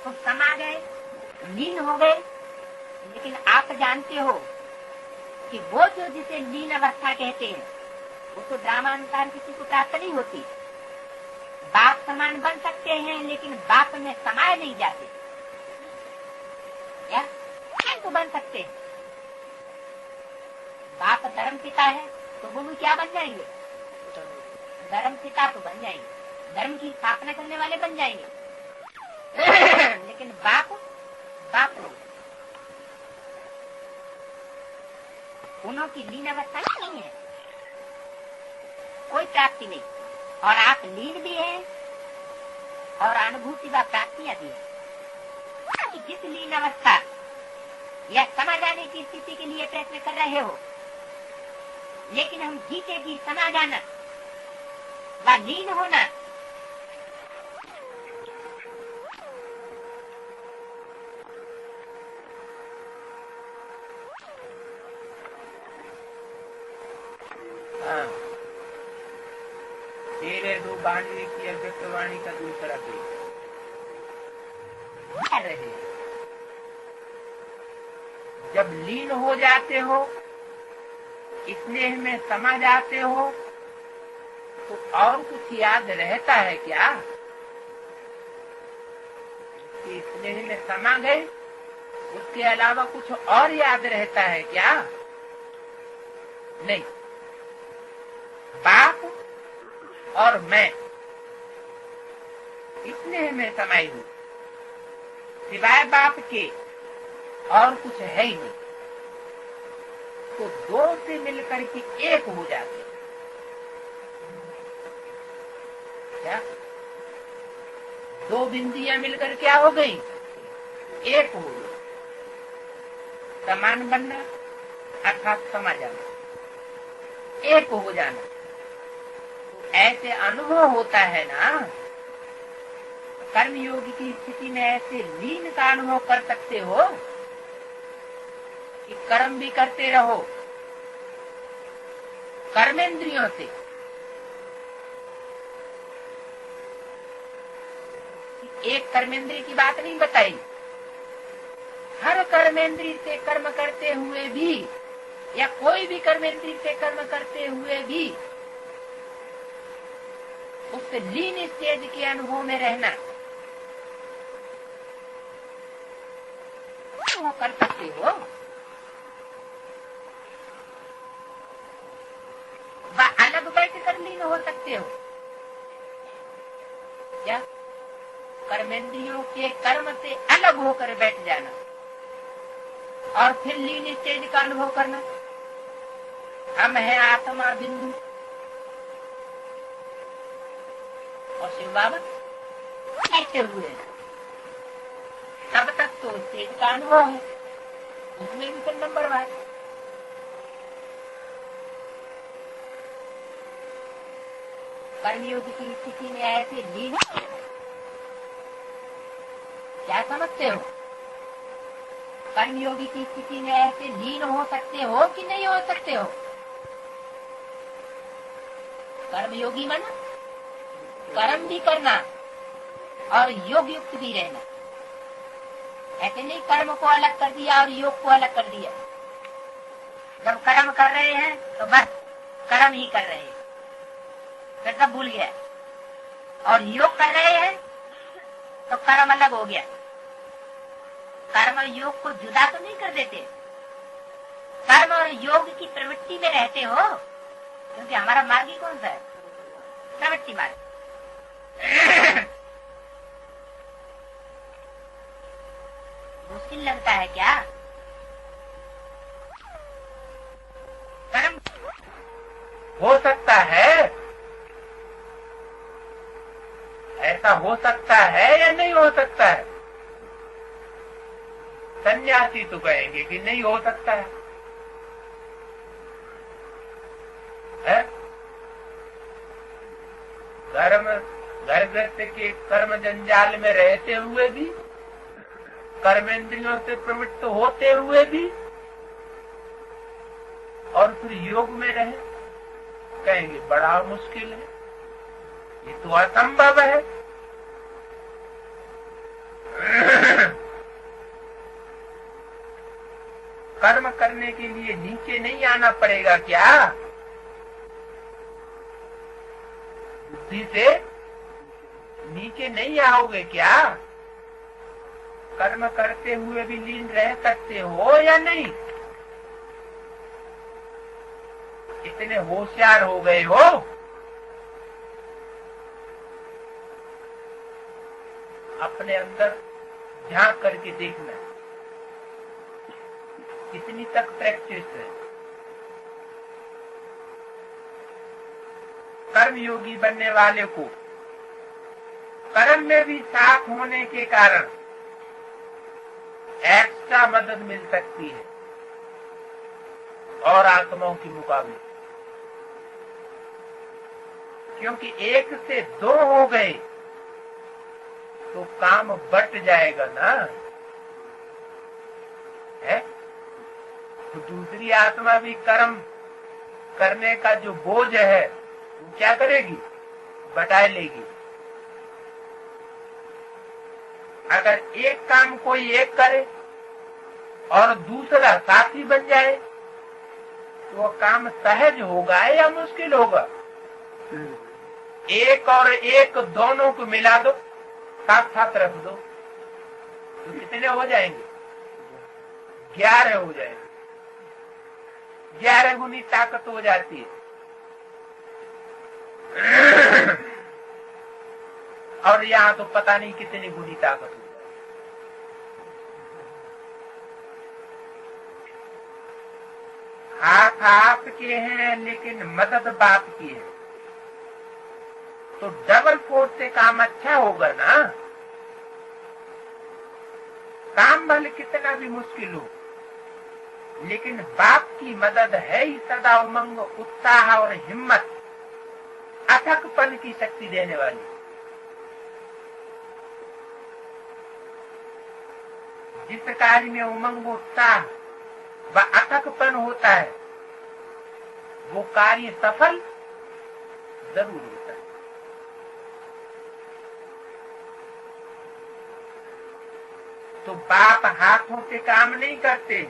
तो समा गए, लीन हो गए। लेकिन आप जानते हो कि वो जो जिसे लीन अवस्था कहते हैं वो तो ड्रामानुसार किसी को प्राप्त नहीं होती। बाप समान बन सकते हैं लेकिन बाप में समाये नहीं जाते। क्या तो बन सकते हैं? बाप धर्म पिता है तो वो क्या बन जाएंगे? धर्म पिता तो बन जाएंगे, धर्म की स्थापना करने वाले बन जाएंगे। लेकिन बाप नहीं। उन्हों की लीन अवस्था नहीं है, कोई प्राप्ति नहीं। और आप लीन भी हैं और अनुभूति व प्राप्तियां भी है। जिस लीन अवस्था या समा जाने की स्थिति के लिए प्रयत्न कर रहे हो, लेकिन हम जीते की समा जाना व लीन होना तेरे दो बाणी की अव्यक्त वाणी का दूसरा भी रहे। जब लीन हो जाते हो, स्नेह में समा जाते हो, तो और कुछ याद रहता है क्या? कि स्नेह में समा गए, उसके अलावा कुछ और याद रहता है क्या? नहीं। बाप और मैं स्नेह में समाई हूँ, सिवाय बाप के और कुछ है ही नहीं। तो दो से मिलकर के एक हो जाते। क्या दो बिंदियां मिलकर क्या हो गई? एक हो गई। समान बनना अर्थात समा जाना, एक हो जाना। तो ऐसे अनुभव होता है ना, कर्मयोग की स्थिति में ऐसे लीन का अनुभव कर सकते हो कि कर्म भी करते रहो कर्मेंद्रियों से। एक कर्मेंद्रिय की बात नहीं बताई, हर कर्मेंद्रिय से कर्म करते हुए भी या कोई भी कर्मेंद्रिय से कर्म करते हुए भी उस लीन स्टेज के अनुभव में रहना वो कर सकते हो। अलग बैठ कर लीन हो सकते हो क्या? कर्मेंद्रियों के कर्म से अलग होकर बैठ जाना और फिर लीन स्टेज का अनुभव करना। हम है आत्मा बिंदु और शिव बाबा बैठे हुए हैं, तब तक तो स्टेज का अनुभव है, उसमें भी फिर नंबर बात। कर्मयोग की स्थिति में ऐसे लीन क्या समझते हो? कर्मयोगी की स्थिति में ऐसे लीन हो सकते हो कि नहीं हो सकते हो? कर्मयोगी माना कर्म भी करना और योग युक्त भी रहना। ऐसे नहीं कर्म को अलग कर दिया और योग को अलग कर दिया। जब कर्म कर रहे हैं तो बस कर्म ही कर रहे हैं, फिर सब भूल गया। और योग कर रहे हैं तो कर्म अलग हो गया। कर्म और योग को जुदा तो नहीं कर देते, कर्म और योग की प्रवृत्ति में रहते हो, क्योंकि हमारा मार्ग ही कौन सा है? प्रवृत्ति मार्ग। मुश्किल लगता है क्या? कर्म हो सकता है, ऐसा हो सकता है या नहीं हो सकता है? सन्यासी तो कहेंगे कि नहीं हो सकता है, घर गृहस्थ के कर्म जंजाल में रहते हुए भी, कर्मेंद्रियों से प्रवृत्त होते हुए भी और फिर योग में रहे, कहेंगे बड़ा मुश्किल है, ये तो असंभव है। कर्म करने के लिए नीचे नहीं आना पड़ेगा क्या? बुद्धि से नीचे नहीं आओगे क्या? कर्म करते हुए भी लीन रह सकते हो या नहीं? इतने होशियार हो गए हो? अपने अंदर झांक करके देखना कितनी तक प्रैक्टिस है। कर्मयोगी बनने वाले को कर्म में भी साथ होने के कारण एक्स्ट्रा मदद मिल सकती है और आत्माओं के मुकाबले, क्योंकि एक से दो हो गए तो काम बट जाएगा ना, है? तो दूसरी आत्मा भी कर्म करने का जो बोझ है वो क्या करेगी? बटा लेगी। अगर एक काम कोई एक करे और दूसरा साथी बन जाए तो वो काम सहज होगा या मुश्किल होगा? एक और एक दोनों को मिला दो, साथ साथ रख दो तो कितने हो जाएंगे? 11 हो जाएंगे। 11 गुनी ताकत हो जाती है। और यहाँ तो पता नहीं कितनी गुनी ताकत हो जाए। हाथ आपके हैं लेकिन मदद बाप की है, तो डबल फोर्स से काम अच्छा होगा ना। काम भले कितना भी मुश्किल हो, लेकिन बाप की मदद है ही सदा उमंग, उत्साह और हिम्मत, अथकपन की शक्ति देने वाली। जिस कार्य में उमंग, उत्साह व अथकपन होता है वो कार्य सफल जरूर होता है। तो बाप हाथों से काम नहीं करते,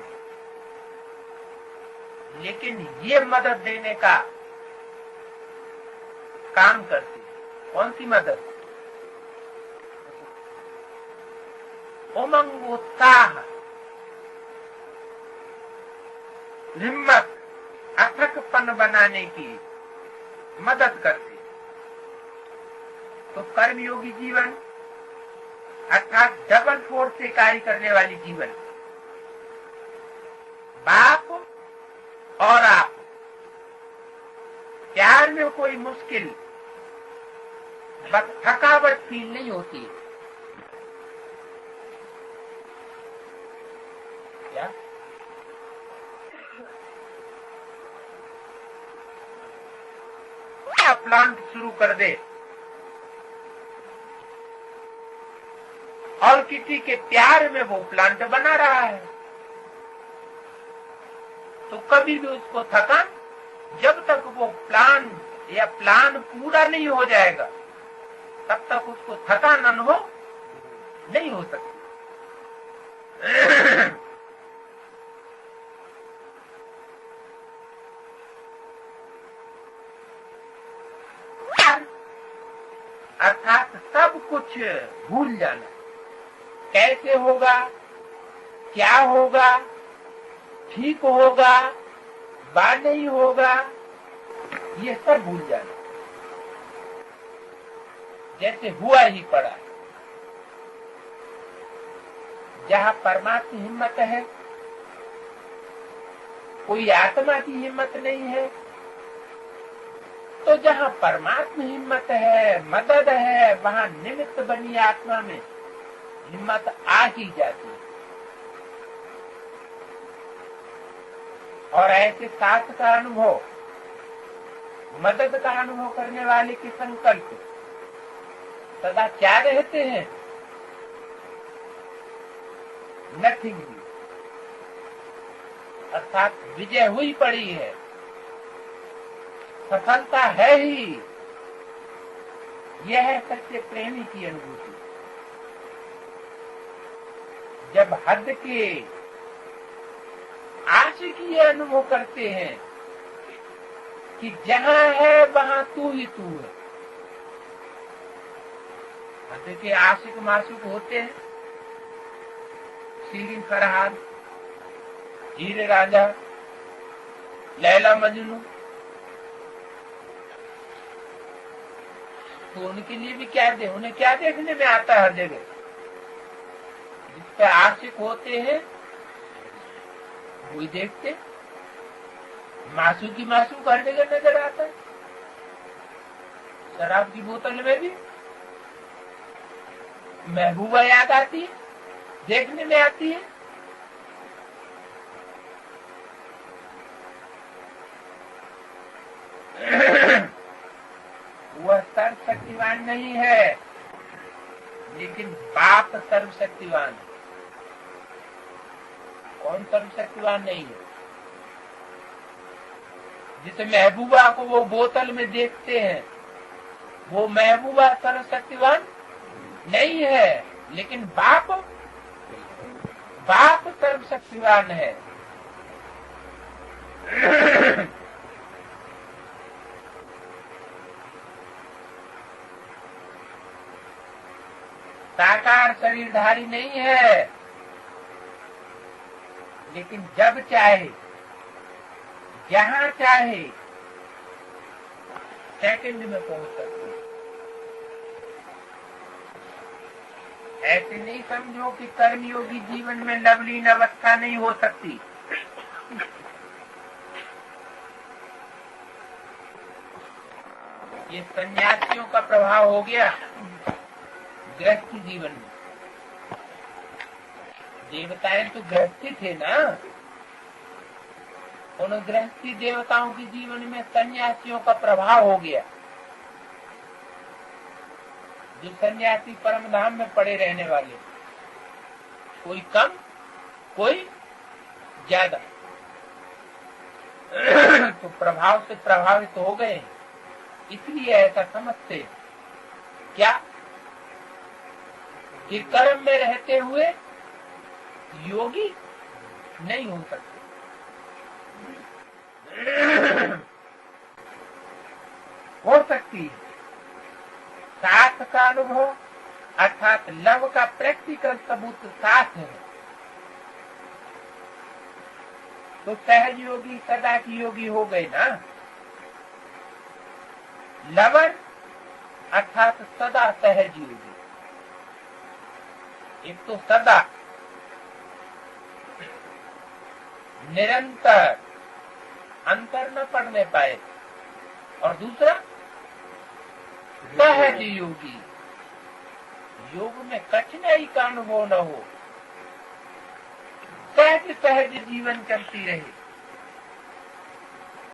लेकिन ये मदद देने का काम करते। कौन सी मदद? उमंग, उत्साह, हिम्मत, अथकपन बनाने की मदद करते। तो कर्मयोगी जीवन अर्थात डबल फोर्स से कार्य करने वाली जीवन, बाप और आप। प्यार में कोई मुश्किल बस थकावट फील नहीं होती। क्या प्लांट शुरू कर दे और किसी के प्यार में वो प्लांट बना रहा है, तो कभी भी उसको थकान, जब तक वो प्लान या प्लान पूरा नहीं हो जाएगा तब तक उसको थकान अनुभव नहीं हो सकती। अर्थात सब कुछ भूल जाना। कैसे होगा, क्या होगा, ठीक होगा, बात नहीं होगा, ये सब भूल जाना। जैसे हुआ ही पड़ा। जहाँ परमात्मा हिम्मत है, कोई आत्मा की हिम्मत नहीं है, तो जहाँ परमात्मा हिम्मत है, मदद है, वहाँ निमित्त बनी आत्मा में हिम्मत आ ही जाती है। और ऐसे साथ का अनुभव, मदद का अनुभव करने वाले के संकल्प सदा क्या रहते हैं? नथिंग, अर्थात विजय हुई पड़ी है, सफलता है ही। यह है सच्चे प्रेमी की अनुभूति। जब हद के आशिकी ये अनुभव करते हैं कि जहाँ है वहाँ तू ही तू है। देखिए आशिक मासूक होते हैं, सीरीन फरहाद, हीरे राजा, लैला मजनू, तो उनके लिए भी क्या दे, उन्हें क्या देखने में आता है हर जगह। जिस पर आशिक होते हैं वही देखते, मासूकी मासूक हर जगह नजर आता है। शराब की बोतल में भी महबूबा याद आती है, देखने में आती है। वह सर्वशक्तिवान नहीं है, लेकिन बाप सर्वशक्तिवान है। कौन सर्वशक्तिवान नहीं है? जिसे महबूबा को वो बोतल में देखते हैं, वो महबूबा सर्वशक्तिवान नहीं है, लेकिन बाप सर्वशक्तिवान है। साकार शरीरधारी नहीं है, लेकिन जब चाहे जहाँ चाहे सेकंड में पहुंच सकते। ऐसे नहीं समझो कि कर्मयोगी जीवन में नवलीन अवस्था नहीं हो सकती। ये सन्यासियों का प्रभाव हो गया गृहस्थी जीवन में। देवताएं तो गृहस्थी थे ना, उन गृहस्थी देवताओं के जीवन में सन्यासियों का प्रभाव हो गया। जो सन्यासी परम धाम में पड़े रहने वाले, कोई कम कोई ज्यादा, तो प्रभाव से प्रभावित हो गए। इसलिए ऐसा समझते क्या कि कर्म में रहते हुए योगी नहीं हो सकते। हो सकती है साथ का अनुभव, अर्थात लव का प्रैक्टिकल सबूत साथ है, तो सहज योगी सदा की योगी हो गए ना। लवर अर्थात सदा सहज योगी। एक तो सदा निरंतर अंतर न पड़ने पाए, और दूसरा सहज योगी, योग में कठिनाई का अनुभव न हो, सहज सहज जीवन चलती रहे।